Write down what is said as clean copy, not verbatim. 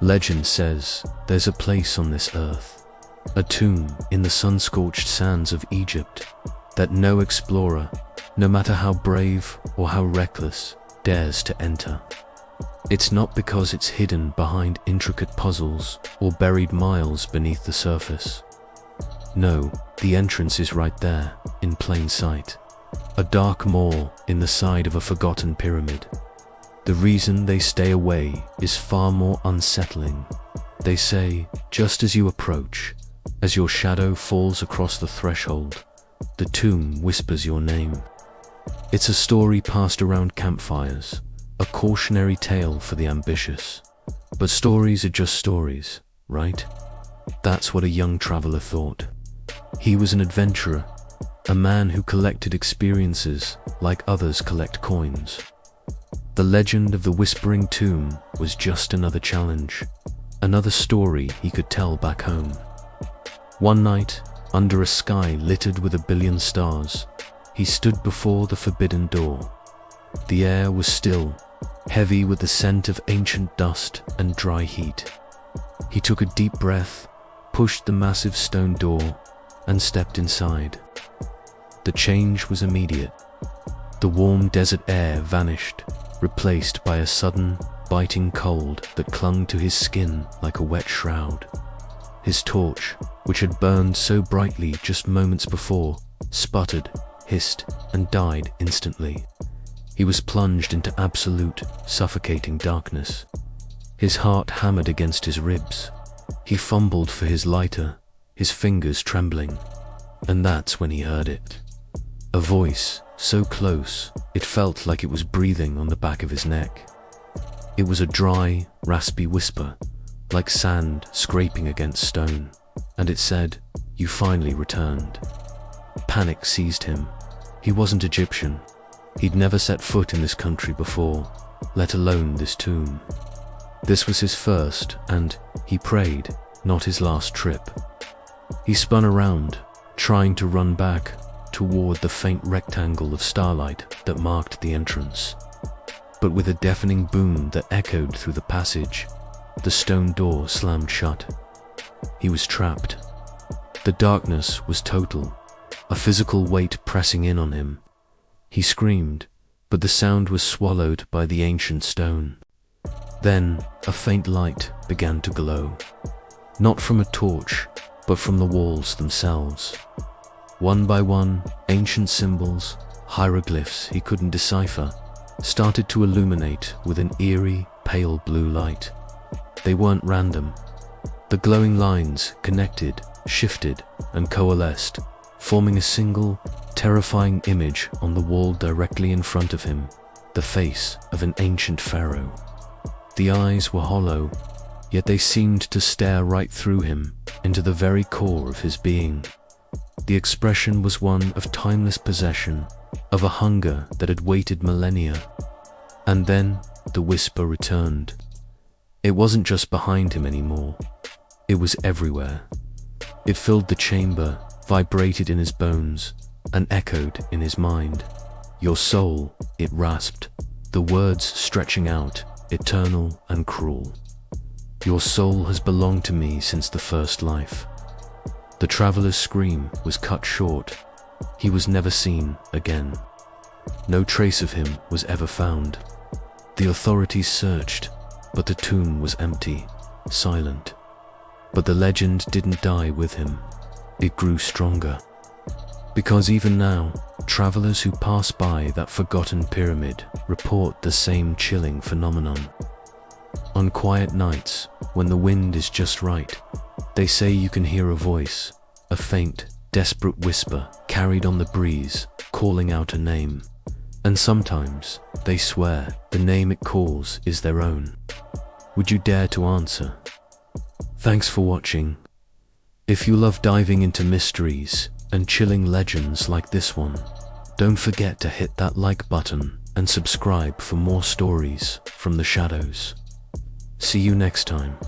Legend says there's a place on this earth, a tomb in the sun-scorched sands of Egypt, that no explorer, no matter how brave or how reckless, dares to enter. It's not because it's hidden behind intricate puzzles or buried miles beneath the surface. No, the entrance is right there, in plain sight. A dark maw in the side of a forgotten pyramid. The reason they stay away is far more unsettling. They say, just as you approach, as your shadow falls across the threshold, the tomb whispers your name. It's a story passed around campfires, a cautionary tale for the ambitious. But stories are just stories, right? That's what a young traveler thought. He was an adventurer, a man who collected experiences like others collect coins. The legend of the Whispering Tomb was just another challenge, another story he could tell back home. One night, under a sky littered with 1 billion stars, he stood before the forbidden door. The air was still, heavy with the scent of ancient dust and dry heat. He took a deep breath, pushed the massive stone door, and stepped inside. The change was immediate. The warm desert air vanished, replaced by a sudden, biting cold that clung to his skin like a wet shroud. His torch, which had burned so brightly just moments before, sputtered, hissed, and died instantly. He was plunged into absolute, suffocating darkness. His heart hammered against his ribs. He fumbled for his lighter, his fingers trembling. And that's when he heard it. A voice, so close, it felt like it was breathing on the back of his neck. It was a dry, raspy whisper, like sand scraping against stone, and it said, "You finally returned." Panic seized him. He wasn't Egyptian. He'd never set foot in this country before, let alone this tomb. This was his first, and, he prayed, not his last trip. He spun around, trying to run back toward the faint rectangle of starlight that marked the entrance. But with a deafening boom that echoed through the passage, the stone door slammed shut. He was trapped. The darkness was total, a physical weight pressing in on him. He screamed, but the sound was swallowed by the ancient stone. Then, a faint light began to glow. Not from a torch, but from the walls themselves. One by one, ancient symbols, hieroglyphs he couldn't decipher, started to illuminate with an eerie, pale blue light. They weren't random. The glowing lines connected, shifted, and coalesced, forming a single, terrifying image on the wall directly in front of him, the face of an ancient pharaoh. The eyes were hollow, yet they seemed to stare right through him, into the very core of his being. The expression was one of timeless possession, of a hunger that had waited millennia. And then the whisper returned. It wasn't just behind him anymore. It was everywhere. It filled the chamber, vibrated in his bones, and echoed in his mind. "Your soul," it rasped, the words stretching out, eternal and cruel. "Your soul has belonged to me since the first life." The traveler's scream was cut short. He was never seen again. No trace of him was ever found. The authorities searched, but the tomb was empty, silent. But the legend didn't die with him. It grew stronger. Because even now, travelers who pass by that forgotten pyramid report the same chilling phenomenon. On quiet nights, when the wind is just right, they say you can hear a voice, a faint, desperate whisper carried on the breeze, calling out a name. And sometimes, they swear, the name it calls is their own. Would you dare to answer? Thanks for watching. If you love diving into mysteries and chilling legends like this one, don't forget to hit that like button and subscribe for more stories from the shadows. See you next time.